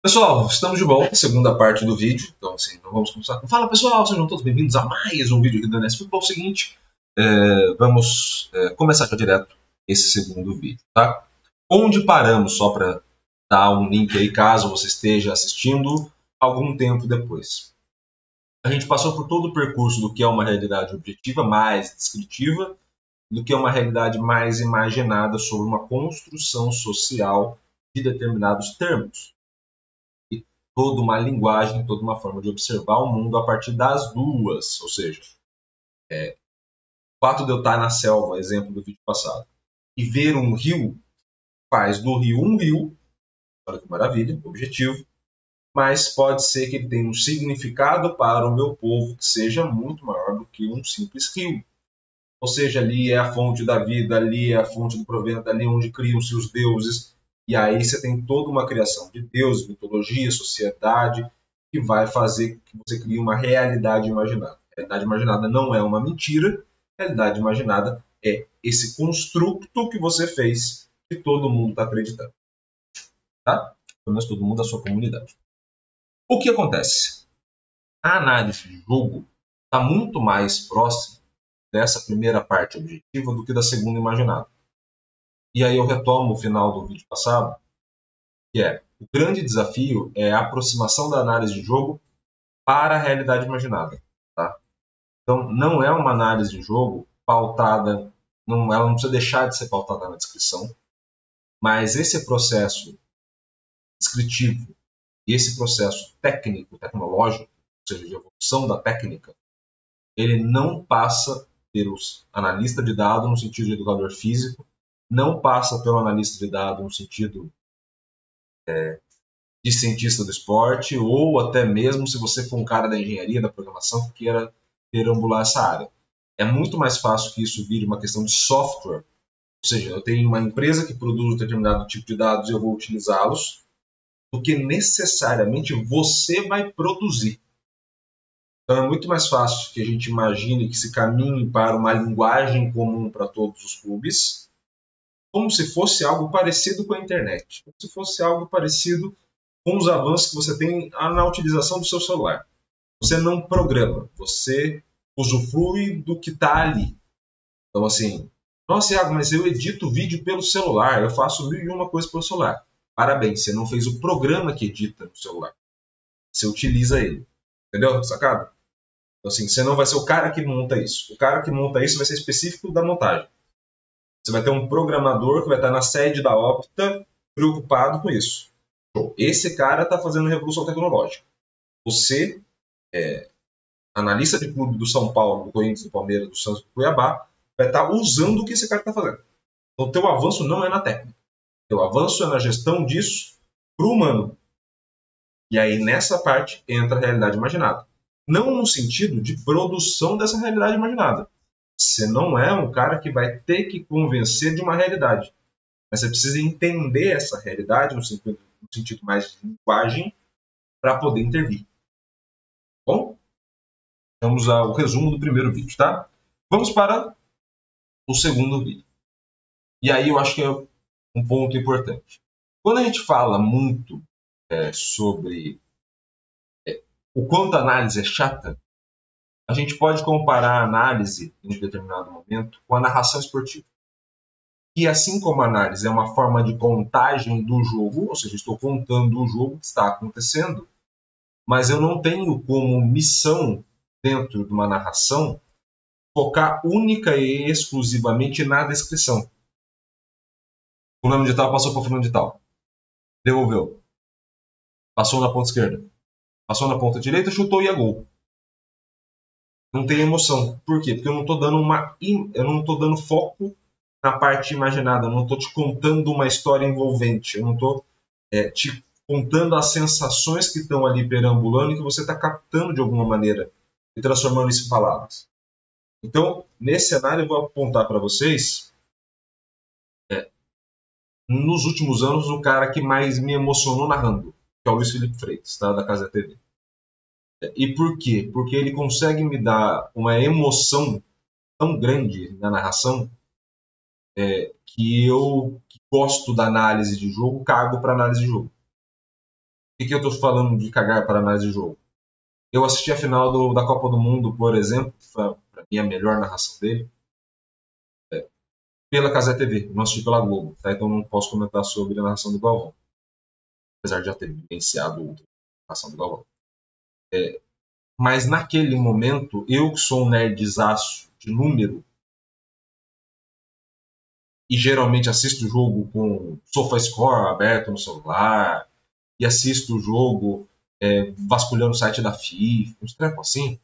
Pessoal, estamos de volta, segunda parte do vídeo. Então, assim, nós vamos começar com... Fala, pessoal, sejam todos bem-vindos a mais um vídeo aqui do NS Futebol. É o seguinte, vamos começar já direto esse segundo vídeo, tá? Onde paramos, só para dar um link aí, caso você esteja assistindo algum tempo depois. A gente passou por todo o percurso do que é uma realidade objetiva, mais descritiva, do que é uma realidade mais imaginada sobre uma construção social de determinados termos. Toda uma linguagem, toda uma forma de observar o mundo a partir das duas. Ou seja, o fato de eu estar na selva, exemplo do vídeo passado, e ver um rio, faz do rio um rio, olha que maravilha, objetivo, mas pode ser que ele tenha um significado para o meu povo que seja muito maior do que um simples rio. Ou seja, ali é a fonte da vida, ali é a fonte do provento, ali é onde criam-se os deuses. E aí você tem toda uma criação de deuses, mitologia, sociedade, que vai fazer que você crie uma realidade imaginada. A realidade imaginada não é uma mentira, a realidade imaginada é esse construto que você fez que todo mundo está acreditando. Tá? Pelo menos todo mundo da sua comunidade. O que acontece? A análise de jogo está muito mais próxima dessa primeira parte objetiva do que da segunda imaginada. E aí eu retomo o final do vídeo passado, que é o grande desafio é a aproximação da análise de jogo para a realidade imaginada. Tá? Então, não é uma análise de jogo pautada, ela não precisa deixar de ser pautada na descrição, mas esse processo descritivo e esse processo técnico, tecnológico, ou seja, de evolução da técnica, ele não passa pelos analistas de dados no sentido de educador físico, não passa pelo analista de dados no sentido de cientista do esporte, ou até mesmo se você for um cara da engenharia, da programação, que queira perambular essa área. É muito mais fácil que isso vire uma questão de software, ou seja, eu tenho uma empresa que produz um determinado tipo de dados e eu vou utilizá-los, do que necessariamente você vai produzir. Então é muito mais fácil que a gente imagine que se caminhe para uma linguagem comum para todos os clubes, como se fosse algo parecido com a internet, como se fosse algo parecido com os avanços que você tem na utilização do seu celular. Você não programa, você usufrui do que está ali. Então, assim, nossa, Iago, mas eu edito vídeo pelo celular, eu faço mil e uma coisas pelo celular. Parabéns, você não fez o programa que edita no celular. Você utiliza ele. Entendeu? Sacado? Então, assim, você não vai ser o cara que monta isso. O cara que monta isso vai ser específico da montagem. Você vai ter um programador que vai estar na sede da Opta preocupado com isso. Esse cara está fazendo revolução tecnológica. Você, analista de clube do São Paulo, do Corinthians, do Palmeiras, do Santos, do Cuiabá, vai estar usando o que esse cara está fazendo. Então, o teu avanço não é na técnica. O teu avanço é na gestão disso para o humano. E aí, nessa parte, entra a realidade imaginada. Não no sentido de produção dessa realidade imaginada. Você não é um cara que vai ter que convencer de uma realidade. Mas você precisa entender essa realidade no sentido mais de linguagem para poder intervir. Bom, vamos ao resumo do primeiro vídeo, tá? Vamos para o segundo vídeo. E aí eu acho que é um ponto importante. Quando a gente fala muito sobre o quanto a análise é chata, a gente pode comparar a análise, em um determinado momento, com a narração esportiva. E assim como a análise é uma forma de contagem do jogo, ou seja, estou contando o jogo que está acontecendo, mas eu não tenho como missão, dentro de uma narração, focar única e exclusivamente na descrição. O fulano de tal passou para o fulano de tal. Devolveu. Passou na ponta esquerda. Passou na ponta direita, chutou e é gol. Não tem emoção. Por quê? Porque eu não estou dando foco na parte imaginada. Eu não estou te contando uma história envolvente. Eu não estou te contando as sensações que estão ali perambulando e que você está captando de alguma maneira e transformando isso em palavras. Então, nesse cenário, eu vou apontar para vocês, nos últimos anos, o cara que mais me emocionou narrando, que é o Luiz Felipe Freitas, tá? Da Casa TV. E por quê? Porque ele consegue me dar uma emoção tão grande na narração que eu, que gosto da análise de jogo, cago para análise de jogo. que eu tô falando de cagar para análise de jogo? Eu assisti a final da Copa do Mundo, por exemplo, que foi para mim a melhor narração dele, pela Cazé TV, não assisti pela Globo, tá? Então não posso comentar sobre a narração do Galvão, apesar de já ter vivenciado a narração do Galvão. Mas naquele momento, eu que sou um nerdzaço de número, e geralmente assisto o jogo com SofaScore aberto no celular, e assisto o jogo vasculhando o site da FIFA, uns trepos assim,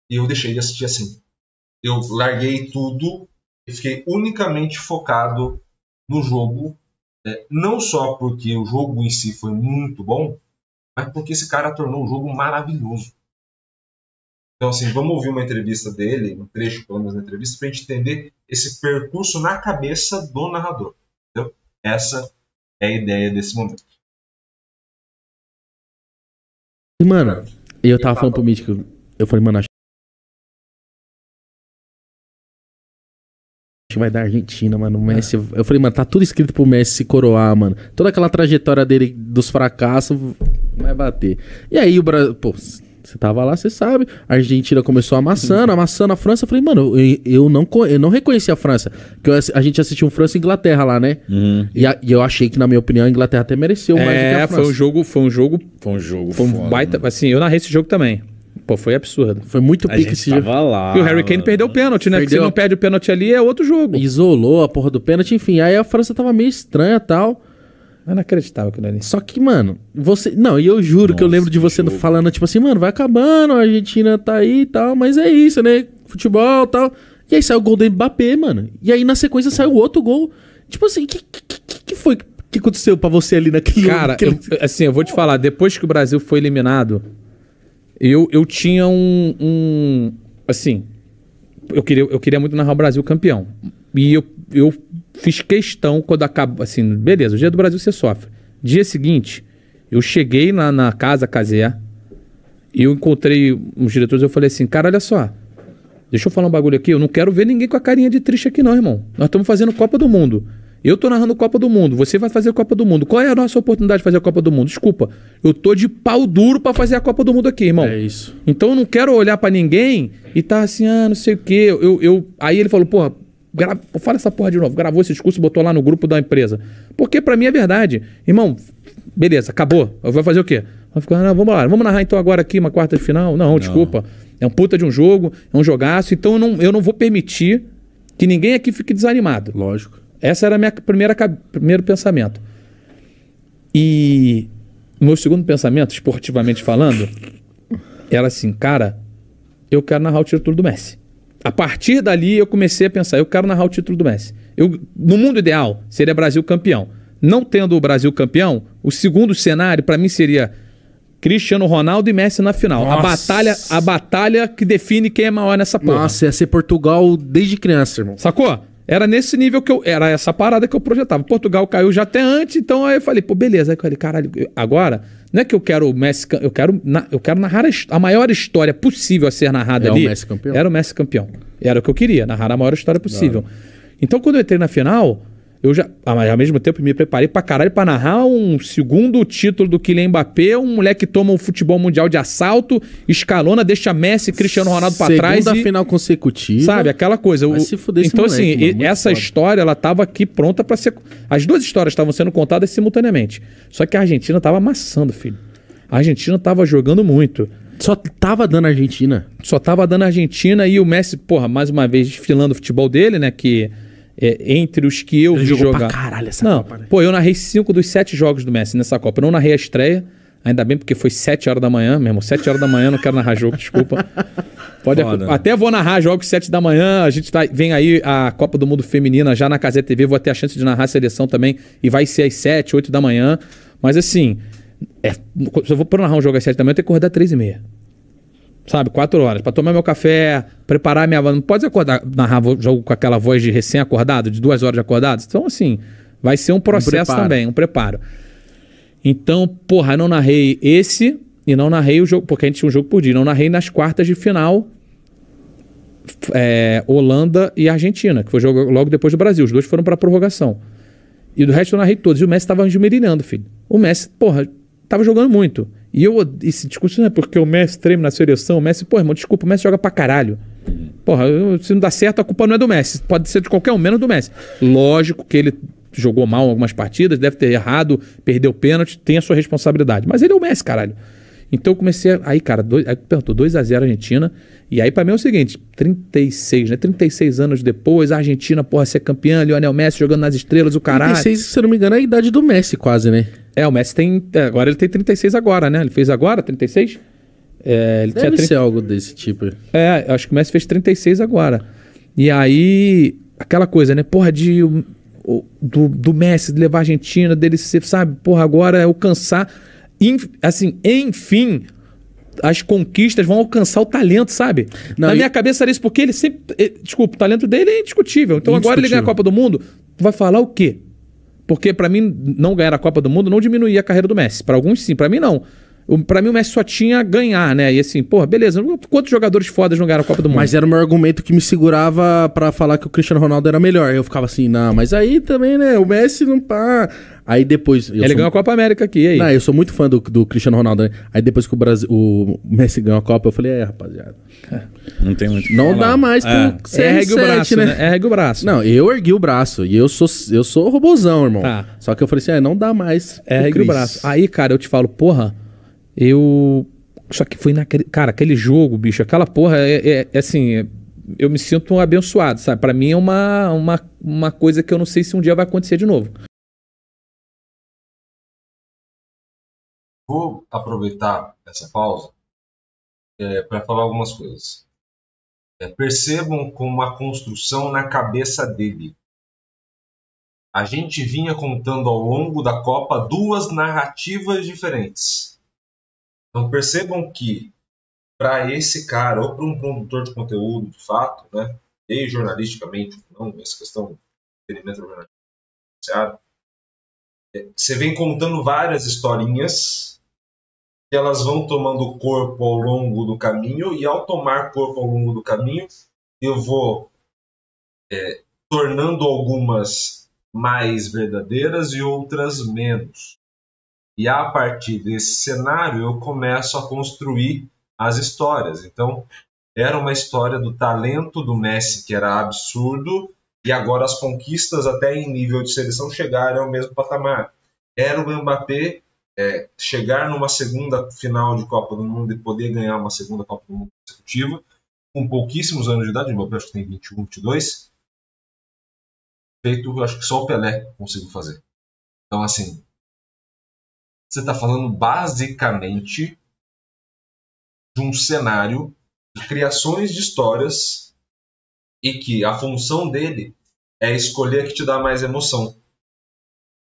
e eu deixei de assistir assim. Eu larguei tudo e fiquei unicamente focado no jogo, não só porque o jogo em si foi muito bom, mas porque esse cara tornou o jogo maravilhoso. Então, assim, vamos ouvir uma entrevista dele, um trecho, pelo menos, da entrevista, para a gente entender esse percurso na cabeça do narrador. Entendeu? Essa é a ideia desse momento. E, mano, eu tava falando pro Mítico, eu falei, mano, acho que vai dar Argentina, mano, o Messi. Eu falei, mano, tá tudo escrito pro Messi se coroar, mano. Toda aquela trajetória dele dos fracassos vai bater. E aí o Brasil, pô, você tava lá, você sabe, a Argentina começou amassando a França. Eu falei, mano, eu não reconheci a França, porque a gente assistiu um França e Inglaterra lá, né? E eu achei que, na minha opinião, a Inglaterra até mereceu mais do que a França. Foi um baita, assim, eu narrei esse jogo também. Pô, foi absurdo. Foi muito pique esse jogo. E o Harry Kane perdeu o pênalti, né? Porque se não perde o pênalti ali, é outro jogo. Isolou a porra do pênalti, enfim. Aí a França tava meio estranha e tal. Eu não acreditava aquilo ali. Só que, mano, você... Não, e eu juro que eu lembro de você falando, tipo assim, mano, vai acabando, a Argentina tá aí e tal, mas é isso, né? Futebol e tal. E aí saiu o gol do Mbappé, mano. E aí na sequência saiu outro gol. Tipo assim, que foi que aconteceu pra você ali naquele... Cara, assim, eu vou te falar, depois que o Brasil foi eliminado, eu tinha assim, eu queria muito narrar o Brasil campeão. E eu fiz questão quando acabou, assim, beleza, o dia do Brasil você sofre. Dia seguinte, eu cheguei na casa Cazé e eu encontrei uns diretores, eu falei assim, cara, olha só, deixa eu falar um bagulho aqui, eu não quero ver ninguém com a carinha de triste aqui não, irmão. Nós estamos fazendo Copa do Mundo. Eu tô narrando Copa do Mundo, você vai fazer a Copa do Mundo. Qual é a nossa oportunidade de fazer a Copa do Mundo? Desculpa, eu tô de pau duro pra fazer a Copa do Mundo aqui, irmão. É isso. Então eu não quero olhar pra ninguém e tá assim, não sei o quê. Aí ele falou, porra, fala essa porra de novo. Gravou esse discurso e botou lá no grupo da empresa. Porque pra mim é verdade. Irmão, beleza, acabou. Vai fazer o quê? Vai ficar, vamos lá, vamos narrar então agora aqui uma quarta de final? Não, desculpa. É um puta de um jogo, é um jogaço. Então eu não vou permitir que ninguém aqui fique desanimado. Lógico. Essa era a minha primeiro pensamento. E o meu segundo pensamento, esportivamente falando, era assim, cara, eu quero narrar o título do Messi. A partir dali eu comecei a pensar, eu quero narrar o título do Messi. No mundo ideal, seria Brasil campeão. Não tendo o Brasil campeão, o segundo cenário para mim seria Cristiano Ronaldo e Messi na final. A batalha que define quem é maior nessa porra. Nossa, ia ser Portugal desde criança, irmão. Sacou? Era nesse nível era essa parada que eu projetava. Portugal caiu já até antes, então aí eu falei, pô, beleza. Aí eu falei, caralho, agora, não é que eu quero o Messi, eu quero narrar a maior história possível a ser narrada ali. O Messi campeão? Era o Messi campeão. Era o que eu queria, narrar a maior história possível. Então, quando eu entrei na final, eu já, ao mesmo tempo, me preparei pra caralho pra narrar um segundo título do Kylian Mbappé, um moleque que toma o futebol mundial de assalto, escalona, deixa Messi e Cristiano Ronaldo pra trás. Segunda final consecutiva. Sabe, aquela coisa. Vai se fuder esse então, moleque, assim, mano, essa foda. história, ela tava aqui pronta pra ser... As duas histórias estavam sendo contadas simultaneamente. Só que a Argentina tava amassando, filho. A Argentina tava jogando muito. Só tava dando a Argentina. Só tava dando a Argentina e o Messi, porra, mais uma vez desfilando o futebol dele, né, que... entre os que eu vi jogou jogar. Pra caralho essa não, Copa, né? Pô, eu narrei 5 dos 7 jogos do Messi nessa Copa. Eu não narrei a estreia, ainda bem porque foi 7 horas da manhã, mesmo. 7 horas da manhã, não quero narrar jogo, desculpa. Até vou narrar jogos 7 da manhã. A gente vem aí a Copa do Mundo Feminina já na Cazé TV. Vou ter a chance de narrar a seleção também. E vai ser às 7, 8 da manhã. Mas assim, se eu vou narrar um jogo às 7 da manhã, eu tenho que acordar às 3h30. Sabe, 4 horas, pra tomar meu café, preparar minha voz. Não pode acordar, narrar jogo com aquela voz de recém-acordado, de 2 horas de acordado. Então, assim, vai ser um processo também, um preparo. Então, porra, eu não narrei esse e não narrei o jogo, porque a gente tinha um jogo por dia. Não narrei nas quartas de final, Holanda e Argentina, que foi jogo logo depois do Brasil. Os dois foram pra prorrogação. E do resto eu narrei todos. E o Messi tava esmerilhando, filho. O Messi, porra, tava jogando muito. E esse discurso não é porque o Messi treina na seleção. O Messi, pô, irmão, desculpa, o Messi joga pra caralho. Porra, se não dá certo, a culpa não é do Messi. Pode ser de qualquer um, menos do Messi. Lógico que ele jogou mal em algumas partidas, deve ter errado, perdeu o pênalti, tem a sua responsabilidade. Mas ele é o Messi, caralho. Então eu comecei aí, cara, aí perguntou 2-0 Argentina. E aí pra mim é o seguinte, 36, né? 36 anos depois, a Argentina, porra, ser campeã, Lionel Messi jogando nas estrelas, o caralho. 36, se eu não me engano, é a idade do Messi quase, né? O Messi tem, agora ele tem 36 agora, né? Ele fez agora 36? Ele Deve ser algo desse tipo. Acho que o Messi fez 36 agora. E aí, aquela coisa, né? Porra, do Messi, de levar a Argentina, dele ser, sabe? Porra, agora é alcançar... Assim, enfim, as conquistas vão alcançar o talento, sabe? Na minha cabeça era isso, porque ele sempre... Desculpa, o talento dele é indiscutível. Então agora ele ganha a Copa do Mundo, tu vai falar o quê? Porque pra mim, não ganhar a Copa do Mundo não diminuía a carreira do Messi. Pra alguns sim, pra mim não. Pra mim o Messi só tinha a ganhar, né? E assim, porra, beleza, quantos jogadores fodas não ganharam a Copa do Mundo? Mas era o meu argumento que me segurava pra falar que o Cristiano Ronaldo era melhor. Eu ficava assim, não, mas aí também, né, o Messi não pá... Aí depois... Ele ganhou a Copa América aqui, e aí? Não, eu sou muito fã do Cristiano Ronaldo, né? Aí depois que o Messi ganhou a Copa, eu falei, rapaziada... Não tem muito... Não dá mais pro CR7, ergue o braço, né? Ergue o braço. Não, eu ergui o braço. E eu sou robozão, irmão. Tá. Só que eu falei assim, não dá mais. Ergue o braço. Aí, cara, eu te falo, porra, só que foi naquele... Cara, aquele jogo, bicho, aquela porra assim... Eu me sinto abençoado, sabe? Pra mim é uma coisa que eu não sei se um dia vai acontecer de novo. Vou aproveitar essa pausa para falar algumas coisas. Percebam como a construção na cabeça dele. A gente vinha contando ao longo da Copa 2 narrativas diferentes. Então percebam que para esse cara, ou para um produtor de conteúdo, de fato, né, e jornalisticamente, não, essa questão do experimento jornalístico, você vem contando várias historinhas que elas vão tomando corpo ao longo do caminho, e ao tomar corpo ao longo do caminho, eu vou tornando algumas mais verdadeiras e outras menos. E a partir desse cenário eu começo a construir as histórias. Então, era uma história do talento do Messi, que era absurdo, e agora as conquistas até em nível de seleção chegaram ao mesmo patamar. Era o Mbappé chegar numa segunda final de Copa do Mundo e poder ganhar uma segunda Copa do Mundo consecutiva, com pouquíssimos anos de idade. O Mbappé acho que tem 21, 22. Feito, acho que só o Pelé conseguiu fazer. Então, assim, você está falando basicamente de um cenário de criações de histórias, e que a função dele é escolher a que te dá mais emoção.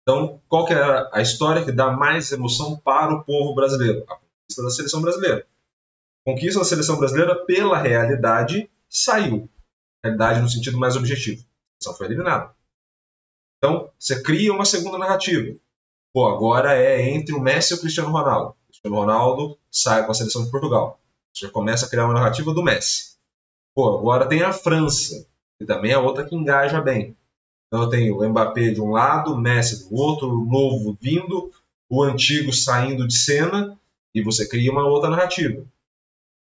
Então, qual que era a história que dá mais emoção para o povo brasileiro? A conquista da seleção brasileira. A conquista da seleção brasileira, pela realidade, saiu. Realidade no sentido mais objetivo. A seleção foi eliminada. Então, você cria uma segunda narrativa. Pô, agora é entre o Messi e o Cristiano Ronaldo. O Cristiano Ronaldo sai com a seleção de Portugal. Você já começa a criar uma narrativa do Messi. Pô, agora tem a França, que também é outra que engaja bem. Então eu tenho o Mbappé de um lado, o Messi do outro, o novo vindo, o antigo saindo de cena, e você cria uma outra narrativa.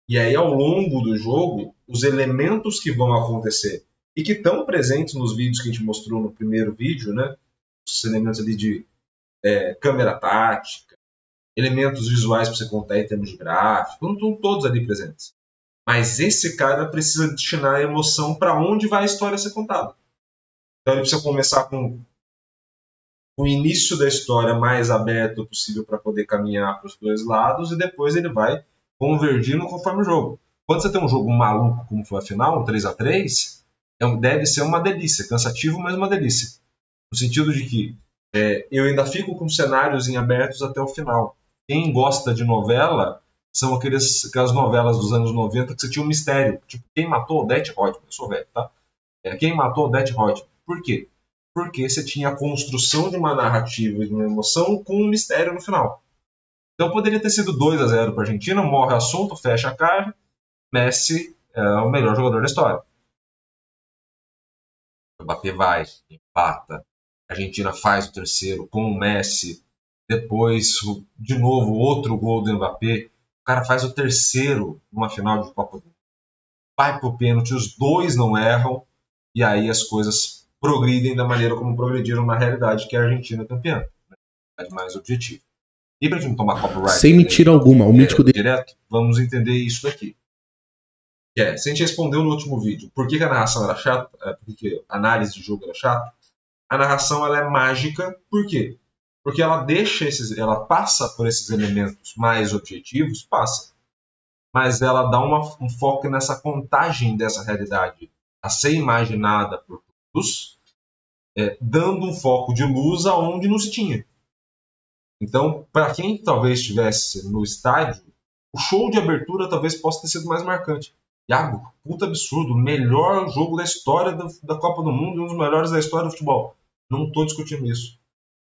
E aí, ao longo do jogo, os elementos que vão acontecer e que estão presentes nos vídeos que a gente mostrou no primeiro vídeo, né? Os elementos ali de câmera tática, elementos visuais para você contar em termos de gráfico, não estão todos ali presentes. Mas esse cara precisa destinar a emoção para onde vai a história ser contada. Então ele precisa começar com o início da história mais aberto possível para poder caminhar para os dois lados, e depois ele vai convergindo conforme o jogo. Quando você tem um jogo maluco como foi a final, um 3-3, deve ser uma delícia, cansativo, mas uma delícia. No sentido de que eu ainda fico com cenários em abertos até o final. Quem gosta de novela são aquelas novelas dos anos 90 que você tinha um mistério. Tipo, quem matou Odete Roitman? Eu sou velho, tá? Quem matou Odete Roitman? Por quê? Porque você tinha a construção de uma narrativa e de uma emoção com um mistério no final. Então poderia ter sido 2-0 para a Argentina, morre o assunto, fecha a cara, Messi é o melhor jogador da história. O Mbappé vai, empata, a Argentina faz o terceiro com o Messi depois, de novo, outro gol do Mbappé, o cara faz o terceiro numa final de Copa do Mundo. Vai pro pênalti, os dois não erram, e aí as coisas progridem da maneira como progrediram na realidade, que é a Argentina campeã. Mais objetivo. E pra gente não tomar copyright sem mentira alguma, o mítico dele direto, vamos entender isso daqui. Que é, se a gente respondeu no último vídeo por que a narração era chata, porque a análise de jogo era chata, a narração ela é mágica, por quê? Porque ela ela passa por esses elementos mais objetivos, mas ela dá um foco nessa contagem dessa realidade a ser imaginada por todos, dando um foco de luz aonde não se tinha. Então, para quem talvez estivesse no estádio, o show de abertura talvez possa ter sido mais marcante. Iago, puta absurdo, melhor jogo da história da Copa do Mundo e um dos melhores da história do futebol. Não estou discutindo isso.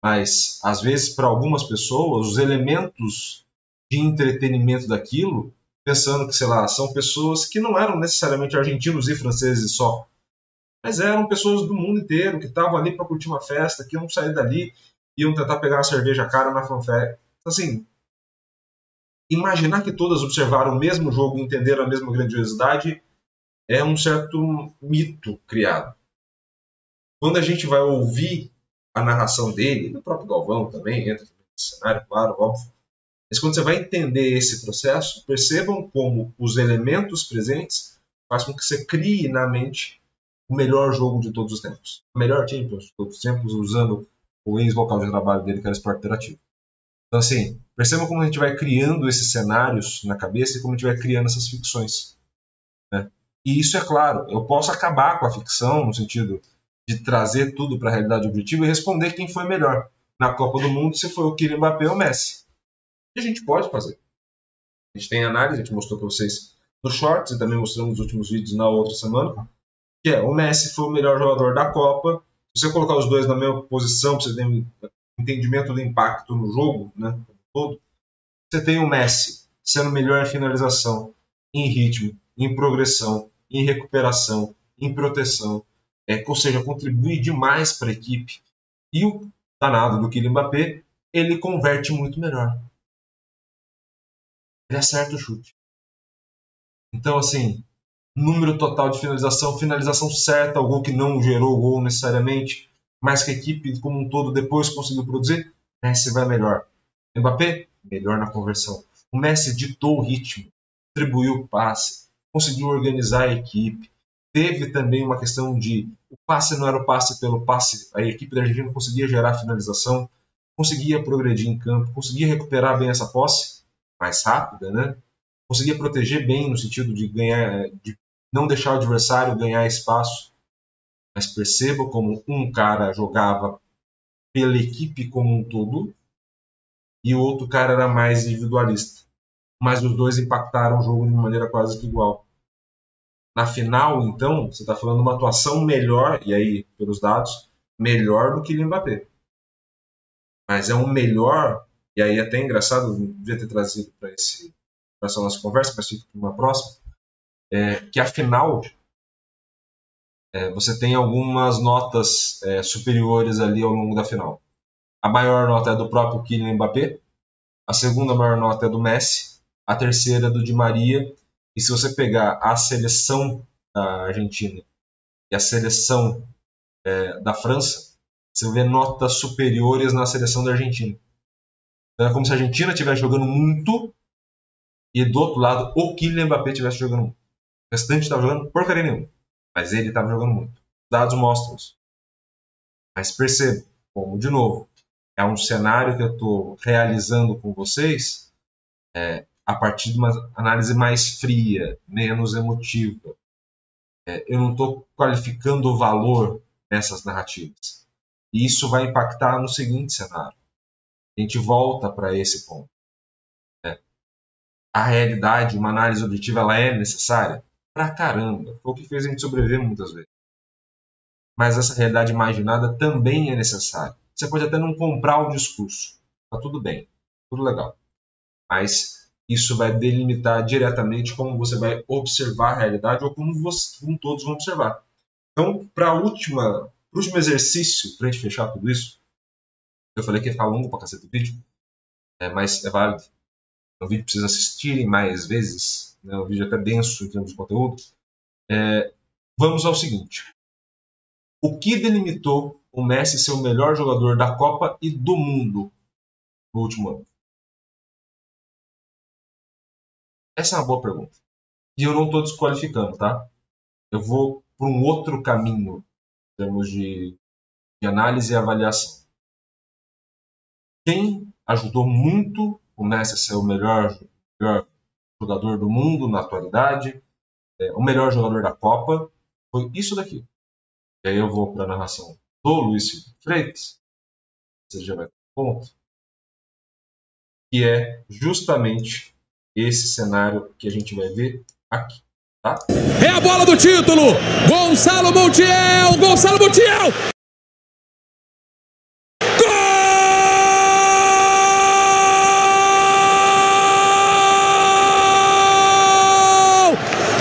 Mas, às vezes, para algumas pessoas, os elementos de entretenimento daquilo, pensando que, sei lá, são pessoas que não eram necessariamente argentinos e franceses só, mas eram pessoas do mundo inteiro que estavam ali para curtir uma festa, que iam sair dali, iam tentar pegar uma cerveja cara na fanfare. Então, assim, imaginar que todas observaram o mesmo jogo e entenderam a mesma grandiosidade é um certo mito criado. Quando a gente vai ouvir a narração dele, do próprio Galvão também, entra nesse cenário, claro, óbvio, mas quando você vai entender esse processo, percebam como os elementos presentes fazem com que você crie na mente o melhor jogo de todos os tempos. O melhor Champions de todos os tempos, usando o ex-local de trabalho dele, que era Esporte Interativo. Então, assim, percebam como a gente vai criando esses cenários na cabeça e como a gente vai criando essas ficções. Né? E isso é claro, eu posso acabar com a ficção, no sentido de trazer tudo para a realidade objetiva e responder quem foi melhor na Copa do Mundo, se foi o Kylian Mbappé ou o Messi. E a gente pode fazer. A gente tem análise, a gente mostrou para vocês no Shorts e também mostramos nos últimos vídeos na outra semana, que o Messi foi o melhor jogador da Copa. Se você colocar os dois na mesma posição, para você ter um entendimento do impacto no jogo, né, todo, você tem o Messi sendo melhor em finalização, em ritmo, em progressão, em recuperação, em proteção, ou seja, contribui demais para a equipe. E o danado do Kylian Mbappé, ele converte muito melhor. Ele acerta o chute. Então, assim, número total de finalização certa, o gol que não gerou gol necessariamente, mas que a equipe como um todo depois conseguiu produzir, Messi vai melhor. Mbappé, melhor na conversão. O Messi ditou o ritmo, distribuiu o passe, conseguiu organizar a equipe. Teve também uma questão de o passe não era o passe pelo passe, a equipe da Argentina conseguia gerar finalização, conseguia progredir em campo, conseguia recuperar bem essa posse, mais rápida, né? Conseguia proteger bem no sentido de ganhar, de não deixar o adversário ganhar espaço. Mas perceba como um cara jogava pela equipe como um todo e o outro cara era mais individualista. Mas os dois impactaram o jogo de uma maneira quase que igual. Na final, então, você está falando de uma atuação melhor, e aí, pelos dados, melhor do que o Mbappé. Mas é um melhor, e aí até engraçado, não devia ter trazido para essa nossa conversa, mas fica para uma próxima, que a final, você tem algumas notas superiores ali ao longo da final. A maior nota é do próprio Kylian Mbappé, a segunda maior nota é do Messi, a terceira é do Di Maria, e se você pegar a seleção da Argentina e a seleção da França, você vê notas superiores na seleção da Argentina. Então é como se a Argentina estivesse jogando muito e do outro lado o Kylian Mbappé estivesse jogando muito. O restante estava jogando porcaria nenhuma, mas ele estava jogando muito. Os dados mostram isso. Mas perceba, como de novo, é um cenário que eu estou realizando com vocês a partir de uma análise mais fria, menos emotiva. Eu não estou qualificando o valor nessas narrativas. E isso vai impactar no seguinte cenário. A gente volta para esse ponto. A realidade, uma análise objetiva, ela é necessária? Pra caramba. Foi o que fez a gente sobreviver muitas vezes. Mas essa realidade imaginada também é necessária. Você pode até não comprar o discurso. Tá tudo bem. Tudo legal. Mas isso vai delimitar diretamente como você vai observar a realidade ou como todos vão observar. Então, para o último exercício, para a gente fechar tudo isso, Eu falei que ia ficar longo pra cacete o vídeo, mas é válido. O vídeo precisa assistirem mais vezes, né? O vídeo é até denso em termos de conteúdo. Vamos ao seguinte. O que delimitou o Messi ser o melhor jogador da Copa e do mundo no último ano? Essa é uma boa pergunta. E eu não estou desqualificando, tá? Eu vou por um outro caminho em termos de análise e avaliação. Quem ajudou muito o Messi a ser o melhor jogador do mundo na atualidade, o melhor jogador da Copa, foi isso daqui. E aí eu vou para a narração do Luiz Felipe Freitas, você já vai ter ponto, que é justamente esse cenário que a gente vai ver aqui. Tá? É a bola do título! Gonçalo Montiel! Gonçalo Montiel!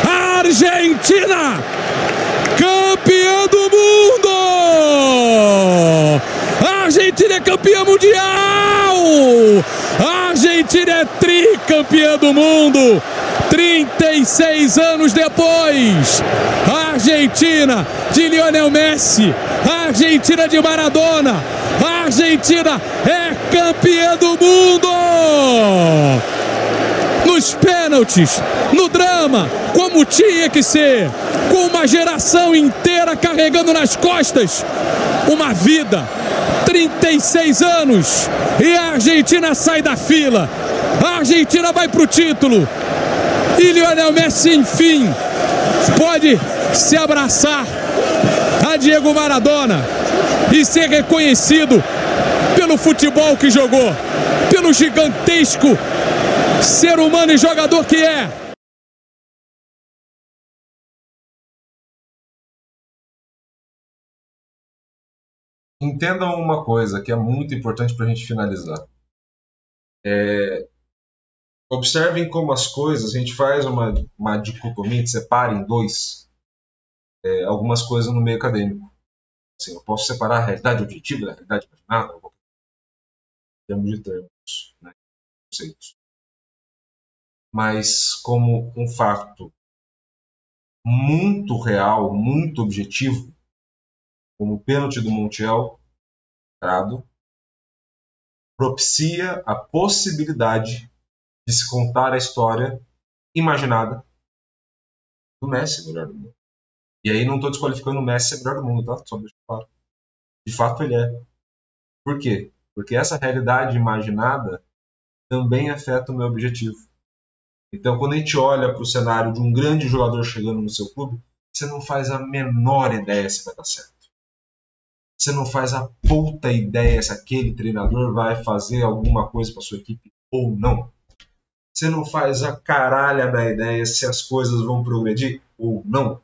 Argentina, campeã do mundo! A Argentina é campeã mundial! A Argentina é tricampeã do mundo! 36 anos depois, a Argentina de Lionel Messi, a Argentina de Maradona, a Argentina é campeã do mundo! Nos pênaltis, no drama, como tinha que ser, com uma geração inteira carregando nas costas uma vida, 36 anos, e a Argentina sai da fila, a Argentina vai pro título, e Lionel Messi, enfim, pode se abraçar a Diego Maradona e ser reconhecido pelo futebol que jogou, pelo gigantesco ser humano e jogador que é. Entendam uma coisa que é muito importante para a gente finalizar. Observem como as coisas, a gente faz uma dicotomia, que separa em dois algumas coisas no meio acadêmico. Assim, eu posso separar a realidade objetiva da realidade imaginada, em termos de termos, né, conceitos. Mas como um fato muito real, muito objetivo, como o pênalti do Montiel, propicia a possibilidade de se contar a história imaginada do Messi, melhor do mundo. E aí não estou desqualificando o Messi ser melhor do mundo, tá? Só deixa claro. De fato ele é. Por quê? Porque essa realidade imaginada também afeta o meu objetivo. Então, quando a gente olha para o cenário de um grande jogador chegando no seu clube, você não faz a menor ideia se vai dar certo. Você não faz a puta ideia se aquele treinador vai fazer alguma coisa para sua equipe ou não. Você não faz a caralha da ideia se as coisas vão progredir ou não.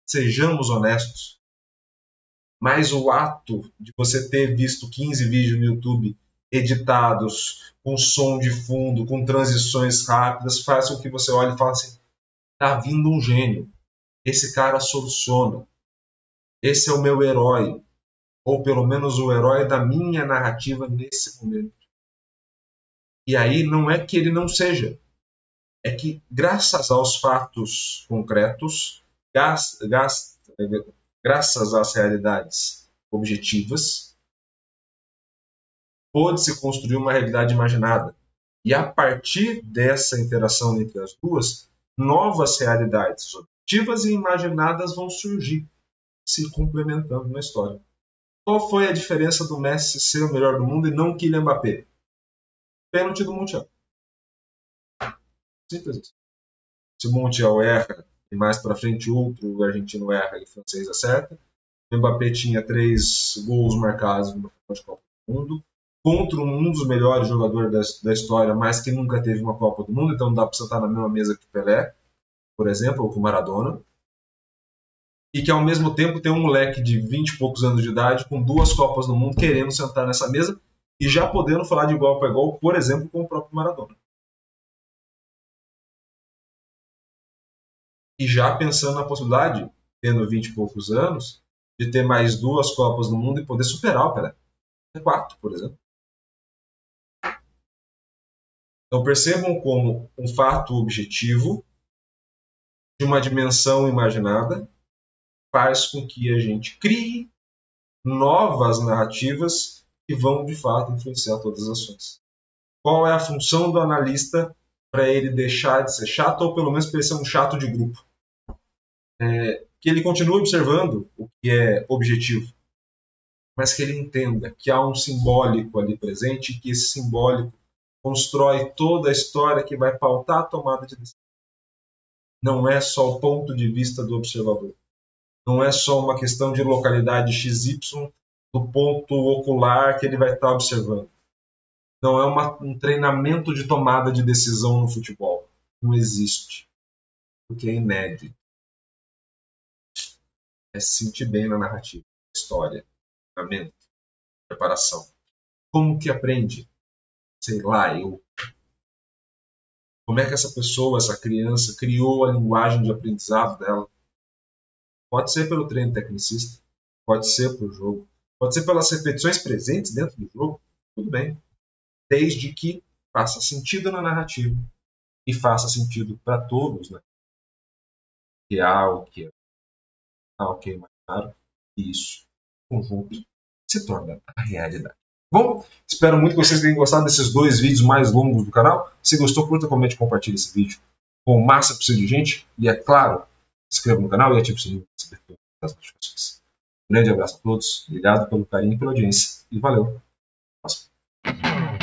Sejamos honestos. Mas o ato de você ter visto 15 vídeos no YouTube editados, com som de fundo, com transições rápidas, faz com que você olhe e fale assim, tá vindo um gênio. Esse cara soluciona. Esse é o meu herói. Ou pelo menos o herói da minha narrativa nesse momento. E aí não é que ele não seja. É que graças aos fatos concretos, graças às realidades objetivas, pôde-se construir uma realidade imaginada. E a partir dessa interação entre as duas, novas realidades objetivas e imaginadas vão surgir, se complementando na história. Qual foi a diferença do Messi ser o melhor do mundo e não o Kylian Mbappé? Pênalti do Montiel. Simples assim. Se o Montiel erra e mais para frente outro argentino erra e o francês acerta, o Mbappé tinha 3 gols marcados no final de Copa do Mundo contra um dos melhores jogadores da história, mas que nunca teve uma Copa do Mundo, então não dá para sentar na mesma mesa que o Pelé, por exemplo, ou com o Maradona. E que ao mesmo tempo tem um moleque de 20 e poucos anos de idade com 2 Copas do Mundo querendo sentar nessa mesa e já podendo falar de igual para igual, por exemplo, com o próprio Maradona. E já pensando na possibilidade, tendo 20 e poucos anos, de ter mais 2 Copas do Mundo e poder superar o Pelé. 4, por exemplo. Então percebam como um fato objetivo de uma dimensão imaginada faz com que a gente crie novas narrativas que vão de fato influenciar todas as ações. Qual é a função do analista para ele deixar de ser chato, ou pelo menos para ele ser um chato de grupo? Que ele continue observando o que é objetivo, mas que ele entenda que há um simbólico ali presente e que esse simbólico constrói toda a história que vai pautar a tomada de decisão. Não é só o ponto de vista do observador. Não é só uma questão de localidade XY do ponto ocular que ele vai estar observando. Não é um treinamento de tomada de decisão no futebol. Não existe. Porque é inédito. É se sentir bem na narrativa, na história, treinamento, preparação. Como que aprende? Sei lá, como é que essa pessoa, essa criança, criou a linguagem de aprendizado dela? Pode ser pelo treino tecnicista, pode ser pelo jogo, pode ser pelas repetições presentes dentro do jogo, tudo bem. Desde que faça sentido na narrativa e faça sentido para todos, né? Que há o que é imaginário, e isso, em conjunto, se torna a realidade. Bom, espero muito que vocês tenham gostado desses 2 vídeos mais longos do canal. Se gostou, curta, comente e compartilhe esse vídeo com o máximo possível de gente. E é claro, se inscreva no canal e ative o sininho para receber todas as notificações. Um grande abraço a todos, obrigado pelo carinho e pela audiência. E valeu. Até a próxima.